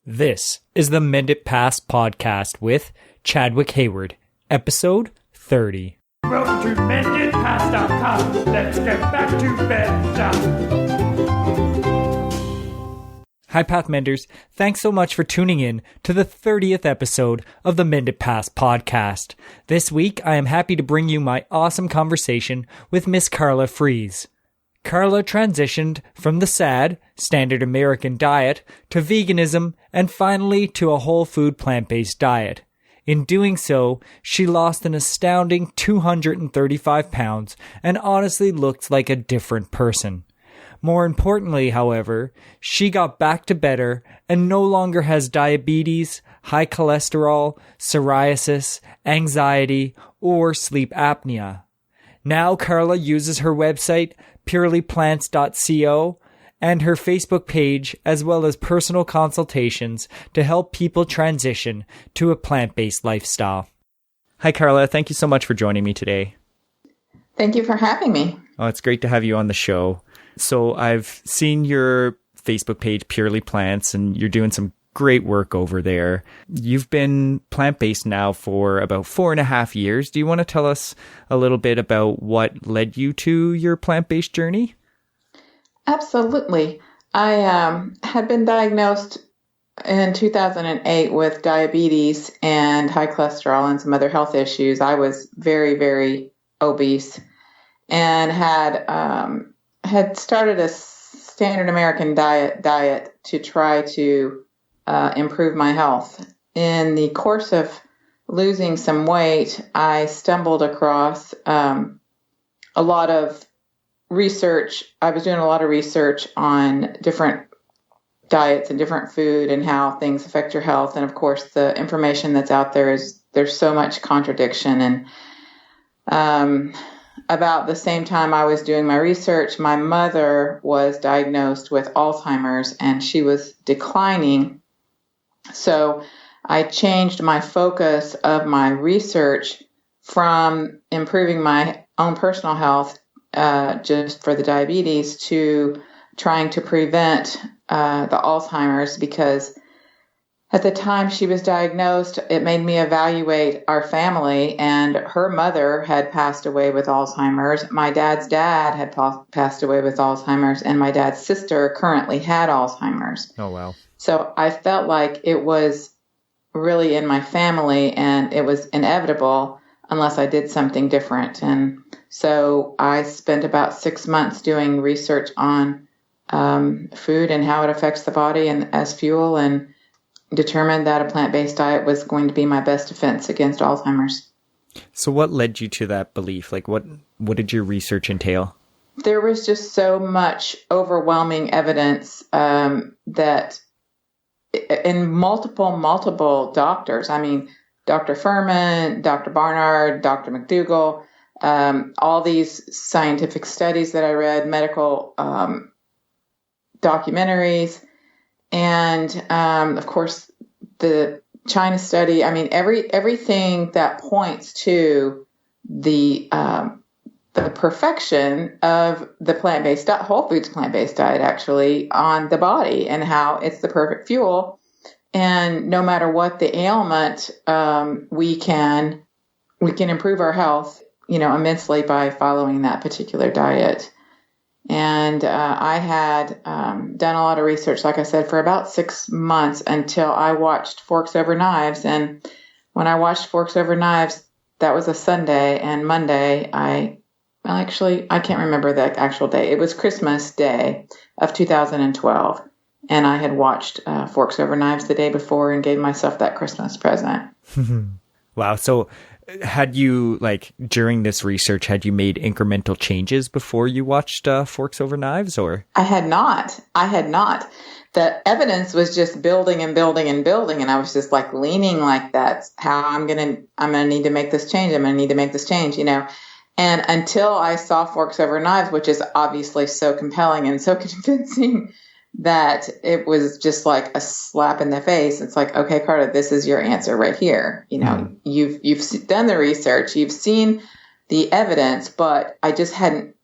This is the Mended Paths Podcast with Chadwick Hayward, episode 30. Welcome to MendedPaths.com. Let's get back to bed. Hi, Path Menders. Thanks so much for tuning in to the 30th episode of the Mended Paths Podcast. This week, I am happy to bring you my awesome conversation with Miss Karla Freeze. Karla transitioned from the SAD, standard American diet, to veganism, and finally to a whole food plant-based diet. In doing so, she lost an astounding 235 pounds and honestly looked like a different person. More importantly, however, she got back to better and no longer has diabetes, high cholesterol, psoriasis, anxiety, or sleep apnea. Now Karla uses her website, purelyplants.co, and her Facebook page, as well as personal consultations to help people transition to a plant-based lifestyle. Hi, Karla. Thank you so much for joining me today. Thank you for having me. Oh, it's great to have you on the show. So I've seen your Facebook page, Purely Plants, and you're doing some great work over there. You've been plant-based now for about 4.5 years. Do you want to tell us a little bit about what led you to your plant-based journey? Absolutely. I had been diagnosed in 2008 with diabetes and high cholesterol and some other health issues. I was very, very obese and had started a standard American diet to try to improve my health. In the course of losing some weight, I stumbled across a lot of research. I was doing a lot of research on different diets and different food and how things affect your health. And of course, the information that's out there there's so much contradiction. And about the same time I was doing my research, my mother was diagnosed with Alzheimer's and she was declining. So I changed my focus of my research from improving my own personal health just for the diabetes to trying to prevent the Alzheimer's, because at the time she was diagnosed, it made me evaluate our family, and her mother had passed away with Alzheimer's. My dad's dad had passed away with Alzheimer's, and my dad's sister currently had Alzheimer's. Oh, wow. So I felt like it was really in my family and it was inevitable unless I did something different. And so I spent about 6 months doing research on food and how it affects the body and as fuel, and determined that a plant-based diet was going to be my best defense against Alzheimer's. So what led you to that belief? Like what did your research entail? There was just so much overwhelming evidence that in multiple doctors, I mean, Dr. Furman, Dr. Barnard, Dr. McDougall, all these scientific studies that I read, medical documentaries, and of course the China study. I mean, everything that points to the perfection of the plant-based diet, whole foods plant-based diet, actually, on the body, and how it's the perfect fuel. And no matter what the ailment, we can improve our health, immensely by following that particular diet. And I had done a lot of research, like I said, for about 6 months until I watched Forks Over Knives. And when I watched Forks Over Knives, that was a Sunday, and Monday I can't remember the actual day. It was Christmas Day of 2012. And I had watched Forks Over Knives the day before and gave myself that Christmas present. Wow. So had you, during this research, had you made incremental changes before you watched Forks Over Knives, or? I had not. The evidence was just building and building and building. And I was just leaning that's how I'm going to need to make this change. I'm going to need to make this change, And until I saw Forks Over Knives, which is obviously so compelling and so convincing that it was just like a slap in the face. It's like, okay, Karla, this is your answer right here. You've done the research, you've seen the evidence, but I just hadn't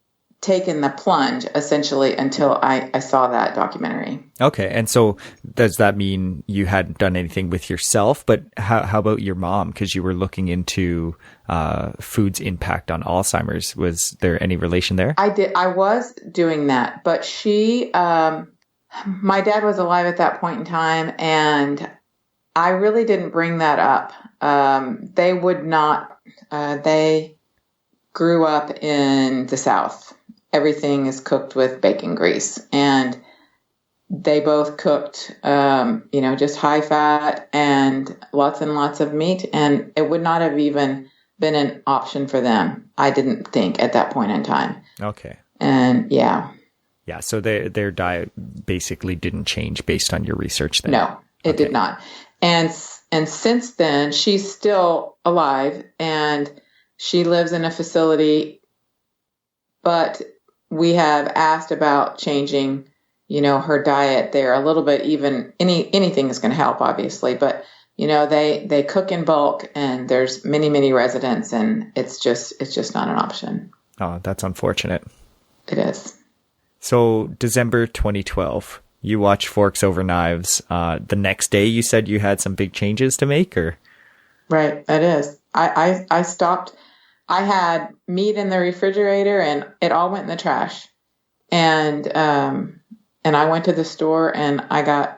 taken the plunge essentially until I saw that documentary. Okay. And so does that mean you hadn't done anything with yourself? But how about your mom? Because you were looking into food's impact on Alzheimer's. Was there any relation there? I was doing that, but my dad was alive at that point in time, and I really didn't bring that up. They would not, they grew up in the South. Everything is cooked with bacon grease, and they both cooked, just high fat and lots of meat, and it would not have even been an option for them, I didn't think, at that point in time. Okay. And yeah. Yeah, so their diet basically didn't change based on your research then? No, it did not. And since then, she's still alive, and she lives in a facility, but we have asked about changing, her diet there a little bit. Even anything is going to help, obviously, but they cook in bulk, and there's many residents, and it's just not an option. Oh, that's unfortunate. It is. So December 2012, you watched Forks Over Knives. The next day, you said you had some big changes to make, or? Right, it is. I stopped. I had meat in the refrigerator, and it all went in the trash. And I went to the store, and I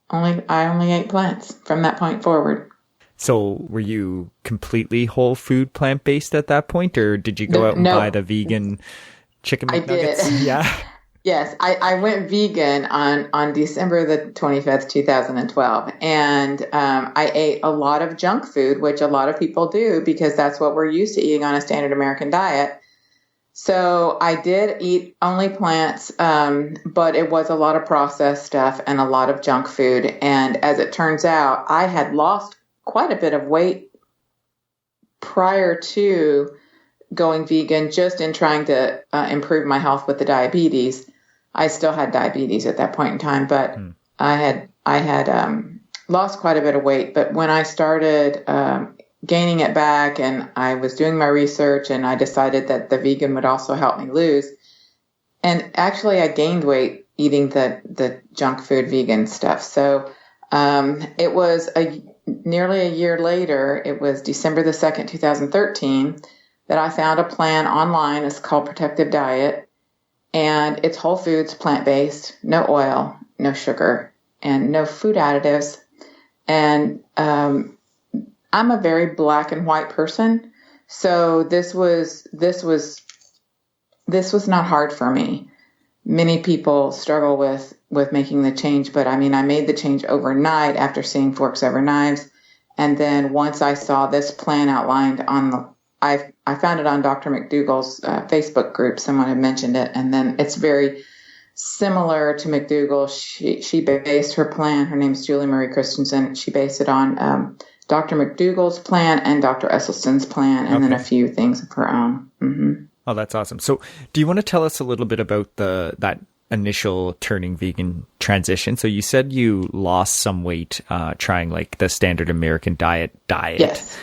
only ate plants from that point forward. So were you completely whole food plant-based at that point, or did you go out and buy the vegan chicken McNuggets? I did. Yeah. Yes, I went vegan on December the 25th, 2012. And I ate a lot of junk food, which a lot of people do because that's what we're used to eating on a standard American diet. So I did eat only plants, but it was a lot of processed stuff and a lot of junk food. And as it turns out, I had lost quite a bit of weight prior to going vegan, just in trying to improve my health with the diabetes. I still had diabetes at that point in time, but I had lost quite a bit of weight. But when I started gaining it back, and I was doing my research, and I decided that the vegan would also help me lose. And actually, I gained weight eating the junk food vegan stuff. So it was nearly a year later. It was December the 2nd, 2013. That I found a plan online. It's called Protective Diet, and it's whole foods, plant-based, no oil, no sugar, and no food additives. And I'm a very black and white person, so this was not hard for me. Many people struggle with making the change, but I made the change overnight after seeing Forks Over Knives, and then once I saw this plan outlined I found it on Dr. McDougall's Facebook group. Someone had mentioned it. And then it's very similar to McDougall. She based her plan. Her name's Julie Marie Christensen. She based it on Dr. McDougall's plan and Dr. Esselstyn's plan, and then a few things of her own. Mm-hmm. Oh, that's awesome. So do you want to tell us a little bit about that initial turning vegan transition? So you said you lost some weight trying like the standard American diet yes.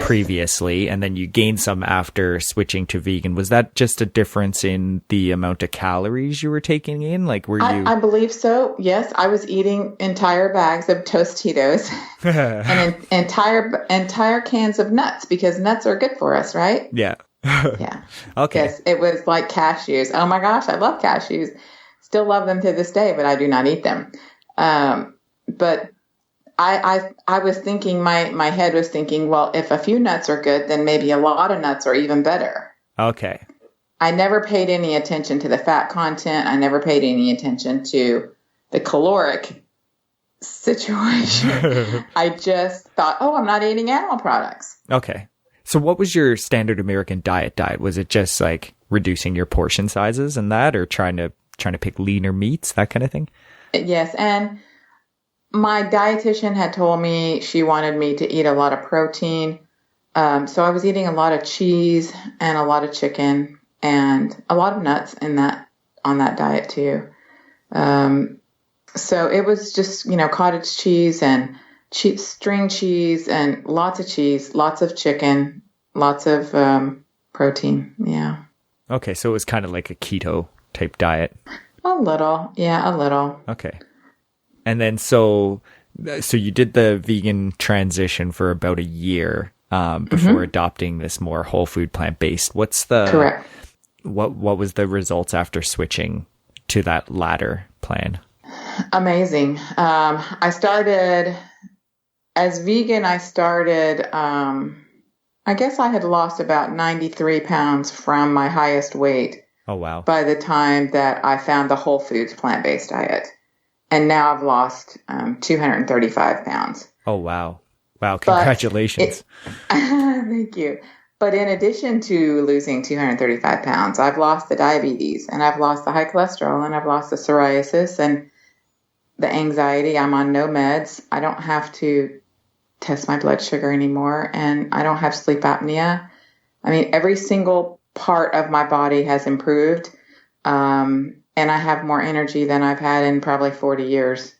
Previously, and then you gained some after switching to vegan. Was that just a difference in the amount of calories you were taking in? Like, were you? I believe so. Yes, I was eating entire bags of Tostitos and entire cans of nuts, because nuts are good for us, right? Yeah. Yeah. Okay. Yes, it was like cashews. Oh my gosh, I love cashews. Still love them to this day, but I do not eat them. But I was thinking, my head was thinking, well, if a few nuts are good, then maybe a lot of nuts are even better. Okay. I never paid any attention to the fat content. I never paid any attention to the caloric situation. I just thought, I'm not eating animal products. Okay. So what was your standard American diet? Was it just like reducing your portion sizes and that, or trying to pick leaner meats, that kind of thing? Yes. And my dietitian had told me she wanted me to eat a lot of protein. So I was eating a lot of cheese and a lot of chicken and a lot of nuts on that diet too. So it was just, cottage cheese and string cheese and lots of cheese, lots of chicken, lots of protein. Yeah. Okay, so it was kind of like a keto type diet. A little. Yeah, a little. Okay. And then so you did the vegan transition for about a year before adopting this more whole food plant-based. Correct. What was the results after switching to that latter plan? Amazing. I started as vegan. I guess I had lost about 93 pounds from my highest weight. Oh, wow. By the time that I found the whole foods plant-based diet. And now I've lost 235 pounds. Oh, wow. Wow. Congratulations. Thank you. But in addition to losing 235 pounds, I've lost the diabetes, and I've lost the high cholesterol, and I've lost the psoriasis and the anxiety. I'm on no meds. I don't have to test my blood sugar anymore, and I don't have sleep apnea. I mean, every single part of my body has improved. And I have more energy than I've had in probably 40 years.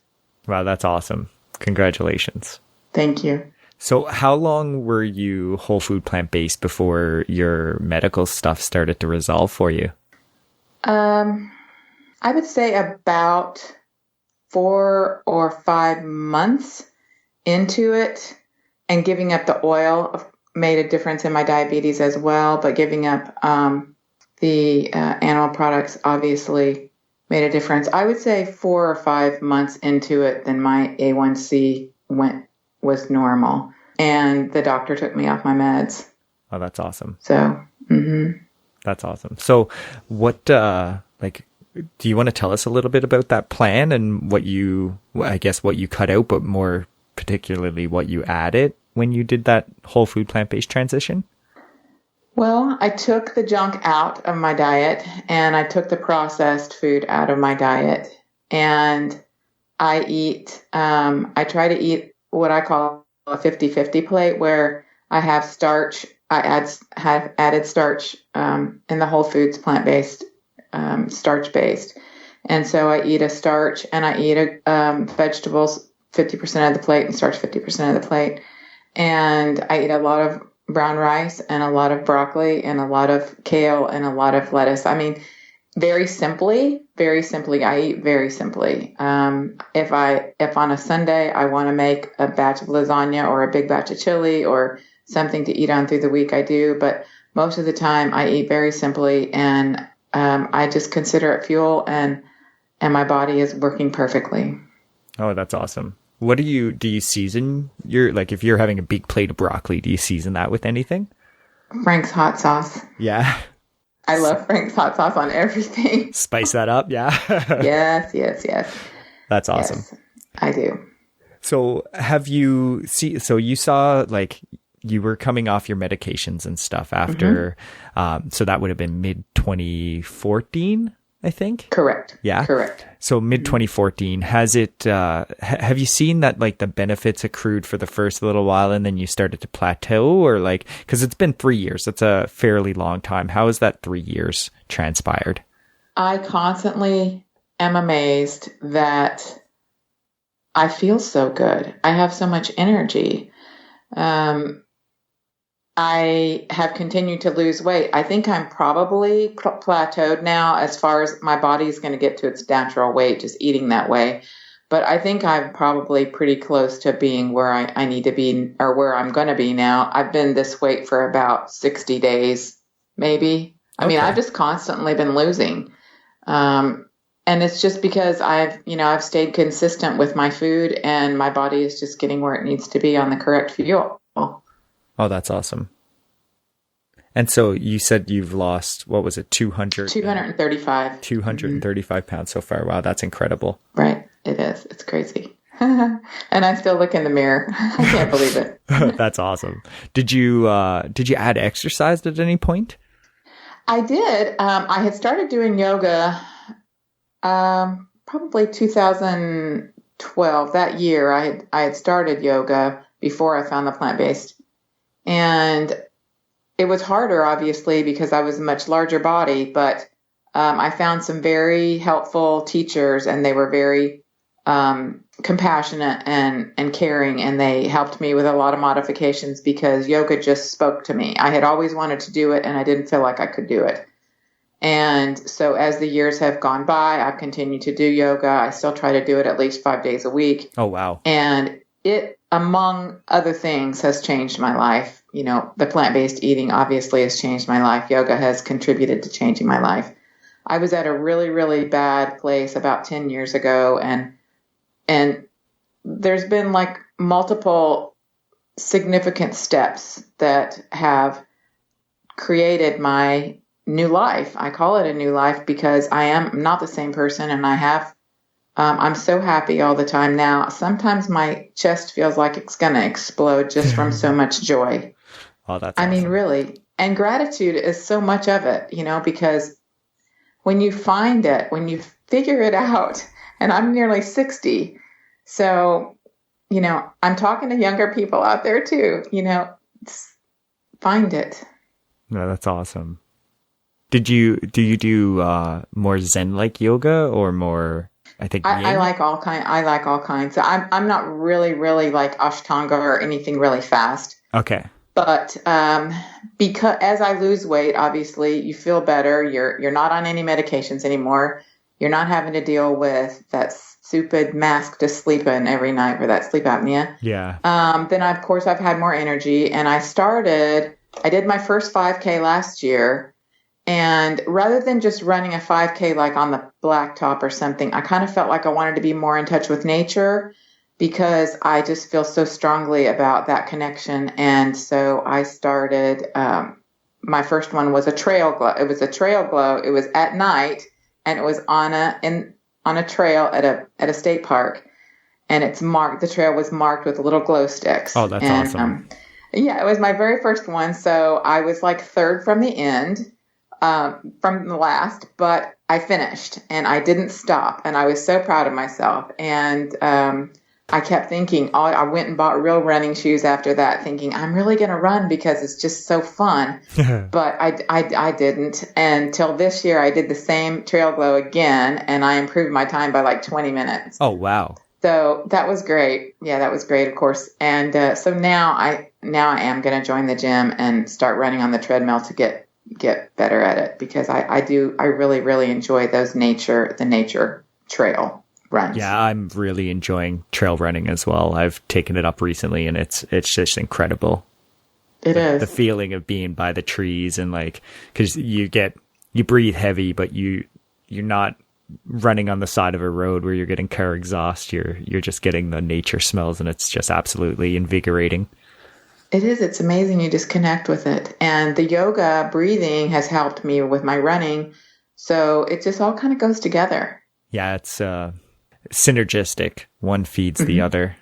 Wow, that's awesome. Congratulations. Thank you. So how long were you whole food plant-based before your medical stuff started to resolve for you? I would say about 4 or 5 months into it, and giving up the oil made a difference in my diabetes as well. But giving up the animal products obviously made a difference. I would say 4 or 5 months into it, then my A1C was normal, and the doctor took me off my meds. Oh, that's awesome. So, that's awesome. So what, do you want to tell us a little bit about that plan and what you cut out, but more particularly what you added when you did that whole food plant-based transition? Well, I took the junk out of my diet, and I took the processed food out of my diet, and I try to eat what I call a 50-50 plate, where I have starch. I have added starch in the whole foods plant-based, starch-based. And so I eat a starch, and I eat vegetables 50% of the plate and starch 50% of the plate. And I eat a lot of brown rice and a lot of broccoli and a lot of kale and a lot of lettuce. I mean, very simply, I eat very simply. If on a Sunday I want to make a batch of lasagna or a big batch of chili or something to eat on through the week, I do. But most of the time I eat very simply, and I just consider it fuel, and my body is working perfectly. Oh, that's awesome. What do you season if you're having a big plate of broccoli, do you season that with anything? Frank's hot sauce. Yeah. I love Frank's hot sauce on everything. Spice that up. Yeah. Yes. That's awesome. Yes, I do. So you saw you were coming off your medications and stuff after, so that would have been mid 2014. I think. Correct. Yeah. Correct. So mid 2014, has it, have you seen that the benefits accrued for the first little while and then you started to plateau, or cause it's been 3 years. That's a fairly long time. How has that 3 years transpired? I constantly am amazed that I feel so good. I have so much energy. I have continued to lose weight. I think I'm probably plateaued now as far as my body is going to get to its natural weight, just eating that way. But I think I'm probably pretty close to being where I need to be, or where I'm going to be now. I've been this weight for about 60 days, maybe. I mean, I've just constantly been losing. And it's just because I've stayed consistent with my food, and my body is just getting where it needs to be on the correct fuel. Oh, that's awesome. And so you said you've lost, what was it, 235. 235 pounds so far. Wow, that's incredible. Right. It is. It's crazy. And I still look in the mirror. I can't believe it. That's awesome. Did you add exercise at any point? I did. I had started doing yoga probably 2012. That year I had started yoga before I found the plant-based. And it was harder, obviously, because I was a much larger body, but I found some very helpful teachers, and they were very compassionate and caring, and they helped me with a lot of modifications because yoga just spoke to me. I had always wanted to do it, and I didn't feel like I could do it. And so as the years have gone by, I've continued to do yoga. I still try to do it at least 5 days a week. Oh, wow. And it, among other things, has changed my life. You know, the plant-based eating obviously has changed my life. Yoga has contributed to changing my life. I was at a really, really bad place about 10 years ago, and there's been like multiple significant steps that have created my new life. I call it a new life because I am not the same person, and I'm so happy all the time now. Sometimes my chest feels like it's going to explode just from so much joy. Oh, that's I mean, awesome. really. And gratitude is so much of it, you know, because when you find it, when you figure it out, and I'm nearly 60, so, you know, I'm talking to younger people out there too, you know, find it. No, that's awesome. Do you do more Zen-like yoga or more, I think, I like all kinds. So I'm not really like Ashtanga or anything really fast. Okay. But because as I lose weight, obviously you feel better. You're not on any medications anymore. You're not having to deal with that stupid mask to sleep in every night for that sleep apnea. Yeah. Then of course I've had more energy, and I did my first 5K last year. And rather than just running a 5K like on the blacktop or something, I kind of felt like I wanted to be more in touch with nature, because I just feel so strongly about that connection. And so I started, my first one was a trail glow. It was a trail glow. It was at night, and it was on a trail at a state park, and the trail was marked with little glow sticks. Oh, that's awesome. Yeah, it was my very first one. So I was like third from the end, from the last, but I finished and I didn't stop, and I was so proud of myself. And, I kept thinking, I went and bought real running shoes after that, thinking I'm really going to run because it's just so fun. But I didn't. Until this year, I did the same trail glow again, and I improved my time by like 20 minutes. Oh, wow. So that was great. Yeah, that was great, of course. And so now I am going to join the gym and start running on the treadmill to get better at it, because I really, really enjoy the nature trail runs. Yeah, I'm really enjoying trail running as well. I've taken it up recently, and it's just incredible. It is. The feeling of being by the trees, and like, because you breathe heavy, but you're not running on the side of a road where you're getting car exhaust. You're just getting the nature smells, and it's just absolutely invigorating. It is. It's amazing. You just connect with it. And the yoga breathing has helped me with my running. So it just all kind of goes together. Yeah, it's synergistic. One feeds the other.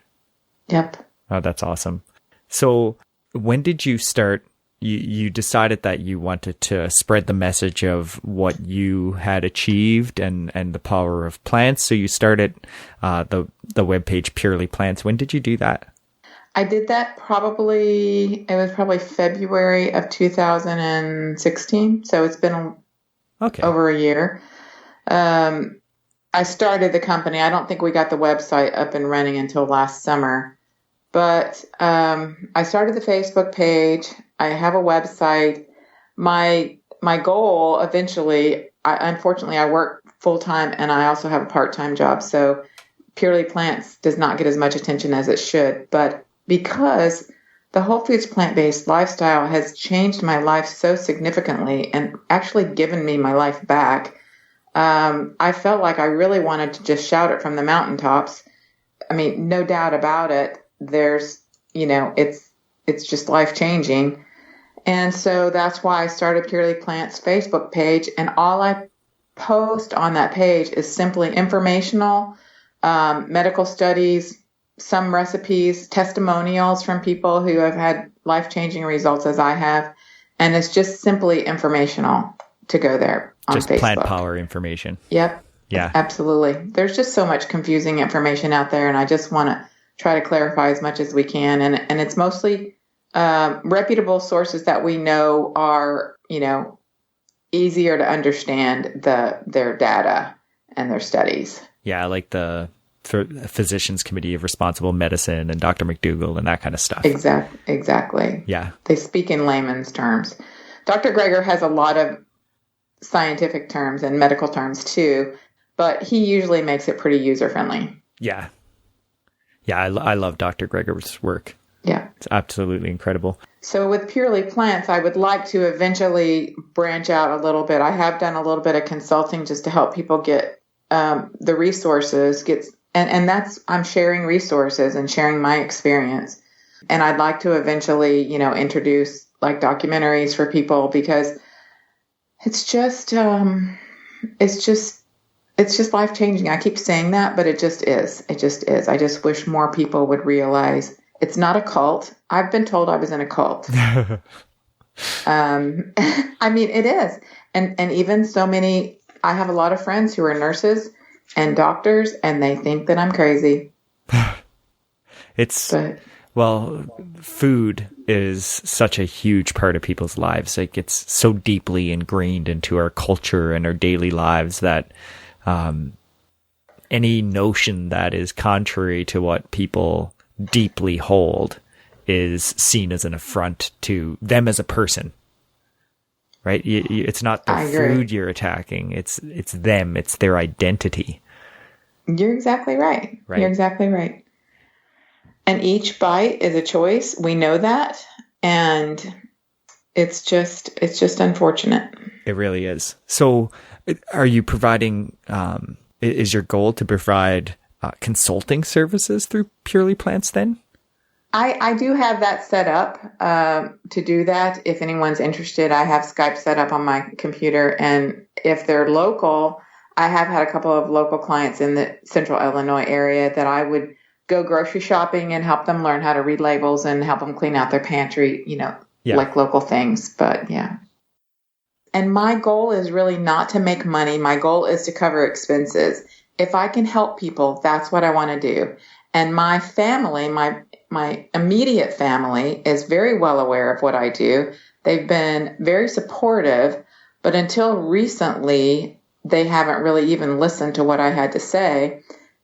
Yep. Oh, that's awesome. So when did you start? You decided that you wanted to spread the message of what you had achieved and the power of plants. So you started the webpage Purely Plants. When did you do that? I did that probably February of 2016. So it's been over a year. I started the company. I don't think we got the website up and running until last summer, but I started the Facebook page. I have a website. My goal eventually, unfortunately, I work full time and I also have a part-time job. So Purely Plants does not get as much attention as it should, but because the whole foods plant-based lifestyle has changed my life so significantly and actually given me my life back, I felt like I really wanted to just shout it from the mountaintops. I mean, no doubt about it. There's, it's just life-changing. And so that's why I started Purely Plants Facebook page. And all I post on that page is simply informational, medical studies, some recipes, testimonials from people who have had life-changing results as I have. And it's just simply informational to go there on just Facebook. Plant power information. Yep. Yeah. Absolutely. There's just so much confusing information out there, and I just want to try to clarify as much as we can. And it's mostly reputable sources that we know are, easier to understand their data and their studies. Yeah, like the Physicians Committee of Responsible Medicine and Dr. McDougall and that kind of stuff. Exactly. Yeah. They speak in layman's terms. Dr. Greger has a lot of scientific terms and medical terms too, but he usually makes it pretty user-friendly. Yeah. Yeah, I love Dr. Greger's work. Yeah. It's absolutely incredible. So with Purely Plants, I would like to eventually branch out a little bit. I have done a little bit of consulting just to help people get the resources, and that's, I'm sharing resources and sharing my experience. And I'd like to eventually, introduce like documentaries for people, because it's just life-changing. I keep saying that, but it just is. It just is. I just wish more people would realize it's not a cult. I've been told I was in a cult. I mean, it is. And even so many, I have a lot of friends who are nurses and doctors, and they think that I'm crazy. Well, food is such a huge part of people's lives. Like, it's so deeply ingrained into our culture and our daily lives that any notion that is contrary to what people deeply hold is seen as an affront to them as a person, right? It's not the food you're attacking. It's them. It's their identity. You're exactly right. You're exactly right. And each bite is a choice. We know that. And it's just unfortunate. It really is. So are you providing, is your goal to provide consulting services through Purely Plants then? I do have that set up to do that. If anyone's interested, I have Skype set up on my computer. And if they're local, I have had a couple of local clients in the central Illinois area that I would go grocery shopping and help them learn how to read labels and help them clean out their pantry, like local things. But yeah. And my goal is really not to make money. My goal is to cover expenses. If I can help people, that's what I want to do. And my family, my immediate family is very well aware of what I do. They've been very supportive, but until recently, they haven't really even listened to what I had to say.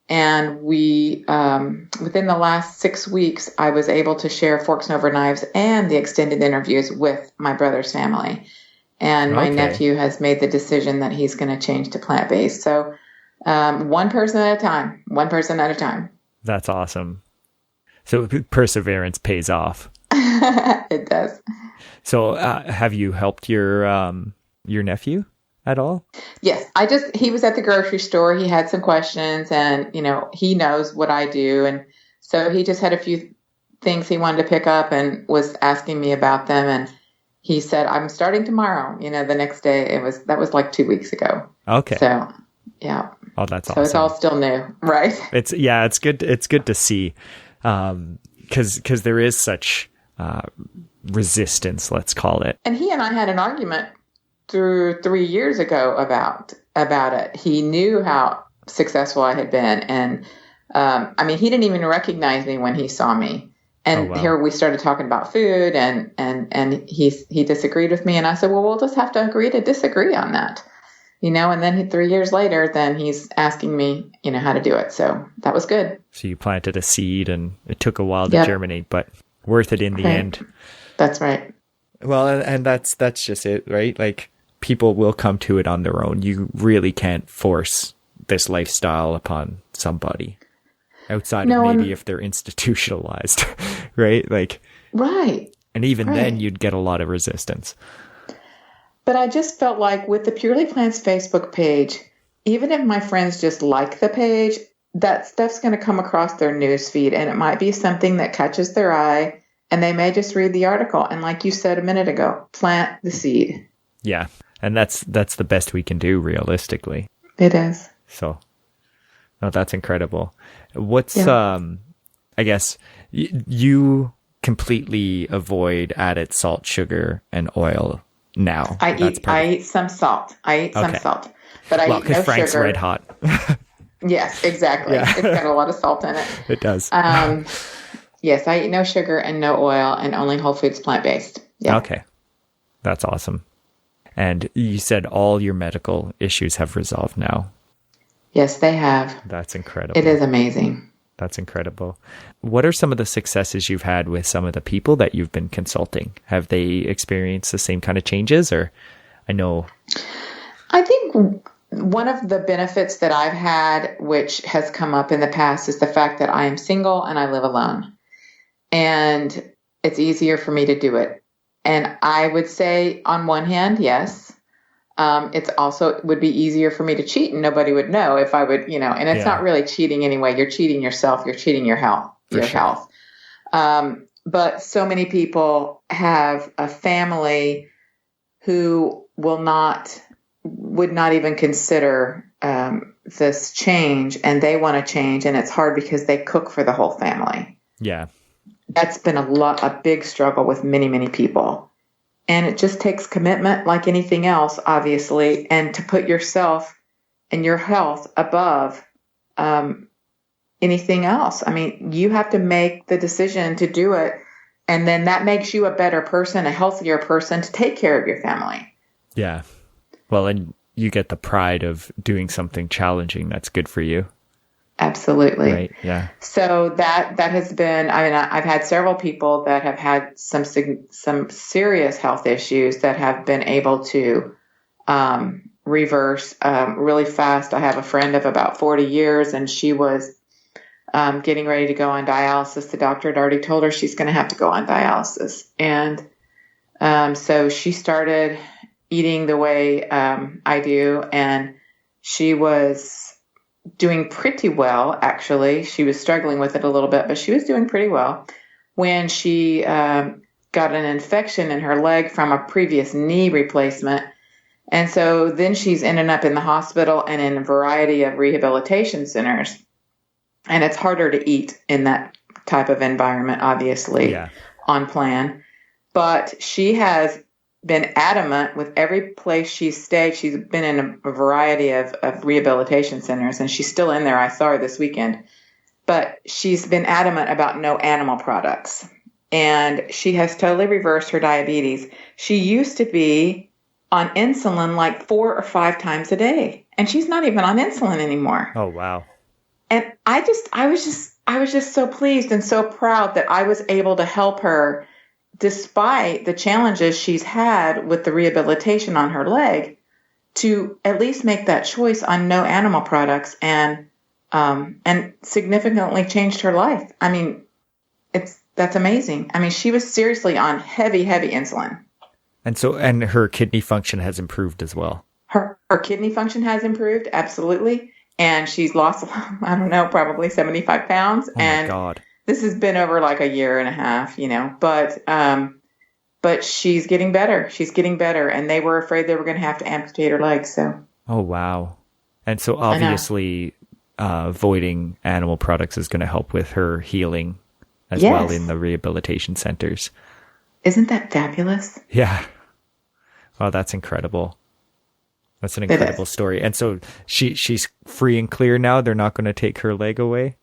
And we, within the last 6 weeks, I was able to share Forks and Over Knives and the extended interviews with my brother's family. And my nephew has made the decision that he's going to change to plant-based. So one person at a time. That's awesome. So perseverance pays off. It does. So have you helped your nephew at all? Yes. He was at the grocery store. He had some questions, and, he knows what I do. And so he just had a few things he wanted to pick up and was asking me about them. And he said, I'm starting tomorrow. The next day that was like 2 weeks ago. Okay. So yeah. Oh, that's awesome. So it's all still new, right? It's good. It's good to see. 'Cause there is such, resistance, let's call it. And he and I had an argument through 3 years ago about it. He knew how successful I had been. And, he didn't even recognize me when he saw me. And here we started talking about food, and he disagreed with me. And I said, well, we'll just have to agree to disagree on that, and then 3 years later, then he's asking me, how to do it. So that was good. So you planted a seed, and it took a while to germinate, but worth it in the end. That's right. Well, and that's just it, right? Like, people will come to it on their own. You really can't force this lifestyle upon somebody outside of maybe if they're institutionalized, right? Like, right. And even then you'd get a lot of resistance. But I just felt like with the Purely Plants Facebook page, even if my friends just like the page, that stuff's going to come across their news feed, and it might be something that catches their eye, and they may just read the article. And like you said a minute ago, plant the seed. Yeah. And that's the best we can do, realistically. It is. So, no, that's incredible. What's, I guess, you completely avoid added salt, sugar, and oil now. I eat some salt. But I eat no because Frank's sugar. red hot. Yes, exactly. Yeah. It's got a lot of salt in it. It does. Yes, I eat no sugar and no oil, and only whole foods plant-based. Yeah. Okay. That's awesome. And you said all your medical issues have resolved now. Yes, they have. That's incredible. It is amazing. That's incredible. What are some of the successes you've had with some of the people that you've been consulting? Have they experienced the same kind of changes? Or I know I think one of the benefits that I've had, which has come up in the past, is the fact that I am single and I live alone. And it's easier for me to do it. And I would say on one hand, yes. It's also would be easier for me to cheat and nobody would know if I would, and it's not really cheating anyway. You're cheating yourself. You're cheating your health, health. But so many people have a family who would not even consider this change, and they want to change, and it's hard because they cook for the whole family. Yeah. That's been a big struggle with many, many people. And it just takes commitment like anything else, obviously, and to put yourself and your health above anything else. I mean, you have to make the decision to do it, and then that makes you a better person, a healthier person to take care of your family. Yeah. Well, and you get the pride of doing something challenging that's good for you. Absolutely. Right. Yeah. So that has been, I've had several people that have had some serious health issues that have been able to reverse really fast. I have a friend of about 40 years, and she was getting ready to go on dialysis. The doctor had already told her she's going to have to go on dialysis. And so she started eating the way I do, and she was doing pretty well, actually. She was struggling with it a little bit, but she was doing pretty well when she got an infection in her leg from a previous knee replacement. And so then she's ended up in the hospital and in a variety of rehabilitation centers. And it's harder to eat in that type of environment, obviously, on plan. But she has been adamant with every place she's stayed. She's been in a variety of rehabilitation centers, and she's still in there. I saw her this weekend. But she's been adamant about no animal products. And she has totally reversed her diabetes. She used to be on insulin like 4 or 5 times a day. And she's not even on insulin anymore. Oh, wow. And I was just so pleased and so proud that I was able to help her despite the challenges she's had with the rehabilitation on her leg, to at least make that choice on no animal products and significantly changed her life. I mean, that's amazing. I mean, she was seriously on heavy insulin. And her kidney function has improved as well. Her kidney function has improved, absolutely. And she's lost, I don't know, probably 75 pounds. Oh my God. This has been over like a year and a half, but she's getting better. She's getting better. And they were afraid they were going to have to amputate her legs. So. Oh, wow. And so obviously avoiding animal products is going to help with her healing as well in the rehabilitation centers. Isn't that fabulous? Yeah. Wow, that's incredible. That's an incredible story. And so she's free and clear now. They're not going to take her leg away?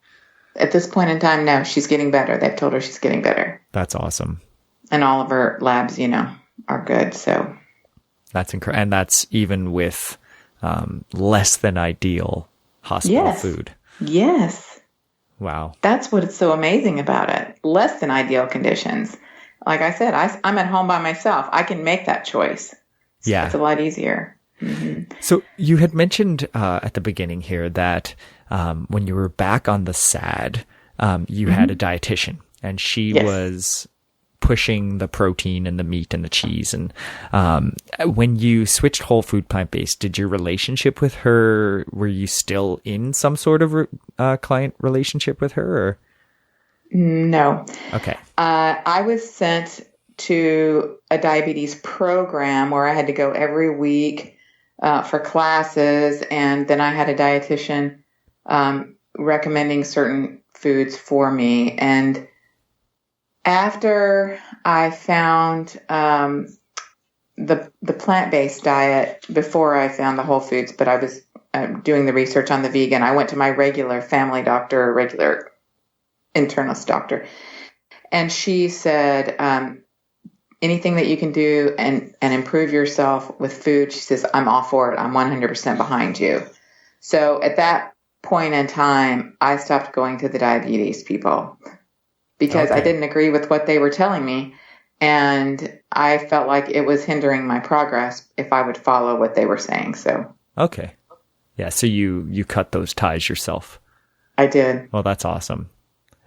At this point in time, no, she's getting better. They've told her she's getting better. That's awesome. And all of her labs, are good. So that's incredible. And that's even with less than ideal hospital food. Yes. Wow. That's what's so amazing about it. Less than ideal conditions. Like I said, I'm at home by myself. I can make that choice. So it's a lot easier. Mm-hmm. So you had mentioned at the beginning here that when you were back on the SAD, you had a dietitian, and she was pushing the protein and the meat and the cheese. And when you switched whole food plant-based, did your relationship with her, were you still in some sort of client relationship with her? Or? No. Okay. I was sent to a diabetes program where I had to go every week for classes, and then I had a dietitian recommending certain foods for me. And after I found the plant-based diet, before I found the whole foods, but I was doing the research on the vegan, I went to my regular family doctor, regular internist doctor, and she said, anything that you can do and improve yourself with food, she says, I'm all for it. I'm 100% behind you. So at that point in time, I stopped going to the diabetes people because I didn't agree with what they were telling me. And I felt like it was hindering my progress if I would follow what they were saying. So, okay. Yeah. So you cut those ties yourself. I did. Well, that's awesome.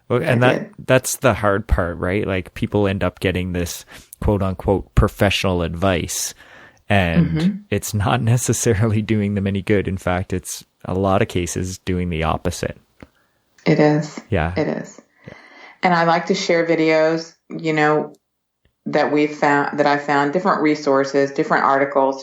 Well, and that's the hard part, right? Like people end up getting this quote unquote professional advice, and it's not necessarily doing them any good. In fact, it's a lot of cases doing the opposite. It is. Yeah. It is. Yeah. And I like to share videos, that I found different resources, different articles,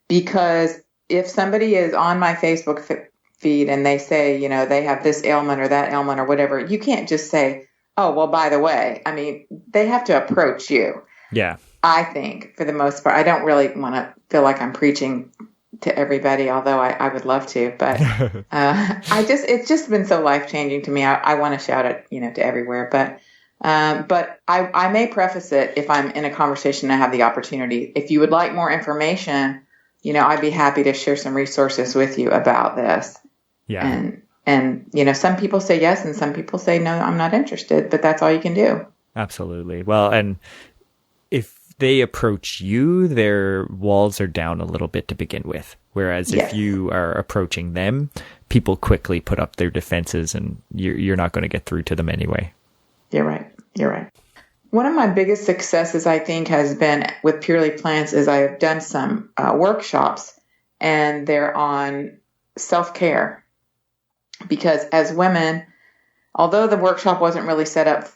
because if somebody is on my Facebook feed and they say, they have this ailment or that ailment or whatever, you can't just say, oh, well, by the way, I mean, they have to approach you. Yeah. I think for the most part, I don't really want to feel like I'm preaching to everybody, although I would love to, but it's just been so life-changing to me. I want to shout it, to everywhere, but I may preface it if I'm in a conversation and I have the opportunity. If you would like more information, I'd be happy to share some resources with you about this. Yeah. And some people say yes and some people say, no, I'm not interested, but that's all you can do. Absolutely. Well, and if they approach you, their walls are down a little bit to begin with. Whereas if you are approaching them, people quickly put up their defenses and you're not going to get through to them anyway. You're right. One of my biggest successes, I think, has been with Purely Plants is I've done some workshops, and they're on self-care. Because as women, although the workshop wasn't really set up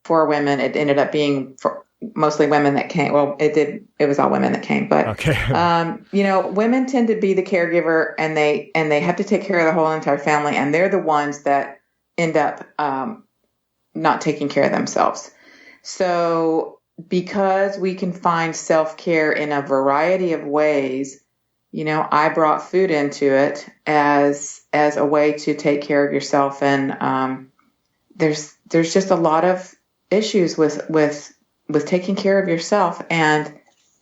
for women, it ended up being for mostly women that came. Well, it was all women that came, but okay. Women tend to be the caregiver, and they have to take care of the whole entire family, and they're the ones that end up not taking care of themselves. So because we can find self-care in a variety of ways, I brought food into it as a way to take care of yourself. And there's just a lot of issues with taking care of yourself. And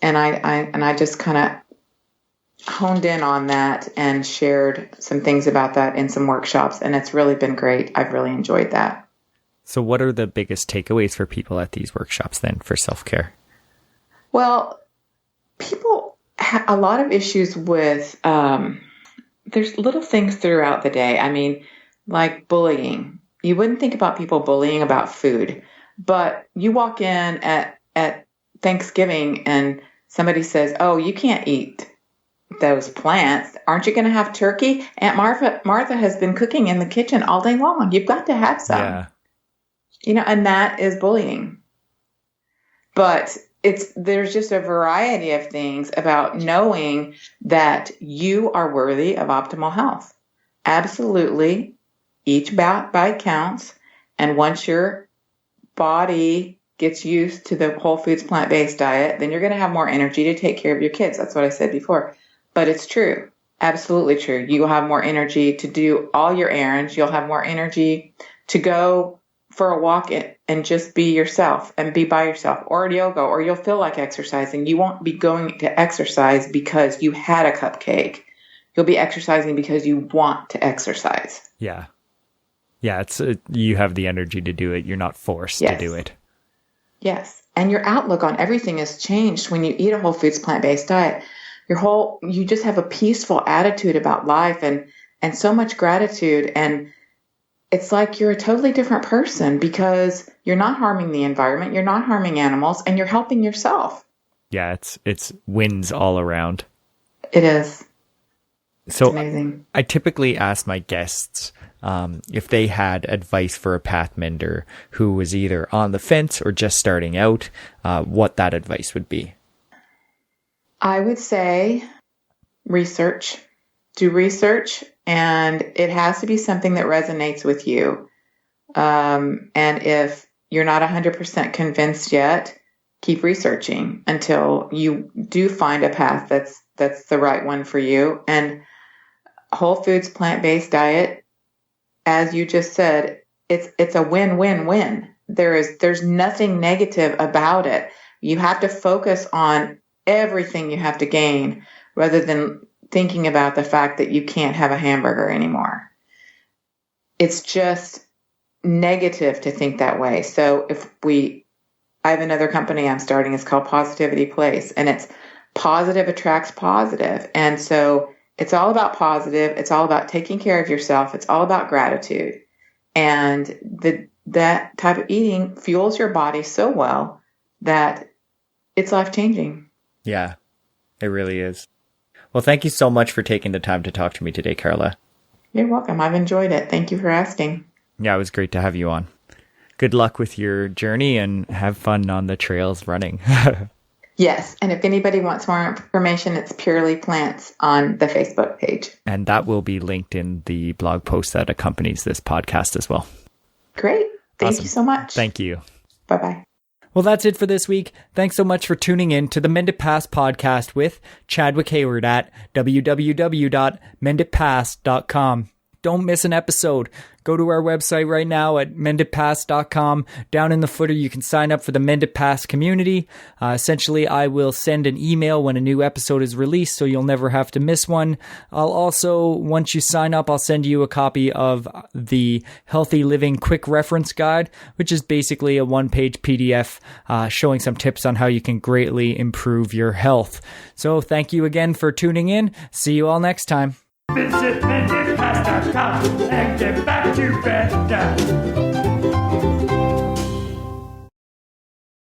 I just kind of honed in on that and shared some things about that in some workshops. And it's really been great. I've really enjoyed that. So what are the biggest takeaways for people at these workshops then for self-care? Well, people have a lot of issues with, there's little things throughout the day. I mean, like bullying. You wouldn't think about people bullying about food, but you walk in at Thanksgiving and somebody says, oh, you can't eat those plants. Aren't you going to have turkey? Aunt Martha has been cooking in the kitchen all day long. You've got to have some. Yeah. And that is bullying. But there's just a variety of things about knowing that you are worthy of optimal health. Absolutely. Each bite counts. And once your body gets used to the whole foods plant-based diet, then you're going to have more energy to take care of your kids. That's what I said before. But it's true. Absolutely true. You will have more energy to do all your errands. You'll have more energy to go for a walk and just be yourself and be by yourself, or yoga, or you'll feel like exercising. You won't be going to exercise because you had a cupcake. You'll be exercising because you want to exercise. Yeah. Yeah. It's you have the energy to do it. You're not forced to do it. Yes. And your outlook on everything has changed when you eat a whole foods plant-based diet. You just have a peaceful attitude about life and so much gratitude, and it's like you're a totally different person because you're not harming the environment, you're not harming animals, and you're helping yourself. Yeah, it's wins all around. It is. So it's amazing. I typically ask my guests if they had advice for a path mender who was either on the fence or just starting out, what that advice would be. I would say research. Do research. And it has to be something that resonates with you. And if you're not 100% convinced yet, keep researching until you do find a path that's the right one for you. And whole foods plant-based diet, as you just said, it's a win-win-win. There's nothing negative about it. You have to focus on everything you have to gain rather than thinking about the fact that you can't have a hamburger anymore. It's just negative to think that way. So if we I have another company I'm starting. It's called Positivity Place, and it's positive attracts positive. And so it's all about positive. It's all about taking care of yourself. It's all about gratitude. And that type of eating fuels your body so well that it's life-changing. Yeah, it really is. Well, thank you so much for taking the time to talk to me today, Karla. You're welcome. I've enjoyed it. Thank you for asking. Yeah, it was great to have you on. Good luck with your journey and have fun on the trails running. Yes. And if anybody wants more information, it's Purely Plants on the Facebook page. And that will be linked in the blog post that accompanies this podcast as well. Great. Thank Awesome. you so much. Thank you. Bye-bye. Well, that's it for this week. Thanks so much for tuning in to the Mended Paths Podcast with Chadwick Hayward at www.mendedpaths.com. Don't miss an episode. Go to our website right now at mendedpaths.com. Down in the footer, you can sign up for the Mended Paths community. Essentially, I will send an email when a new episode is released, so you'll never have to miss one. I'll also, once you sign up, I'll send you a copy of the Healthy Living Quick Reference Guide, which is basically a one-page PDF showing some tips on how you can greatly improve your health. So thank you again for tuning in. See you all next time. Visit mendedpaths.com and get back to bed now.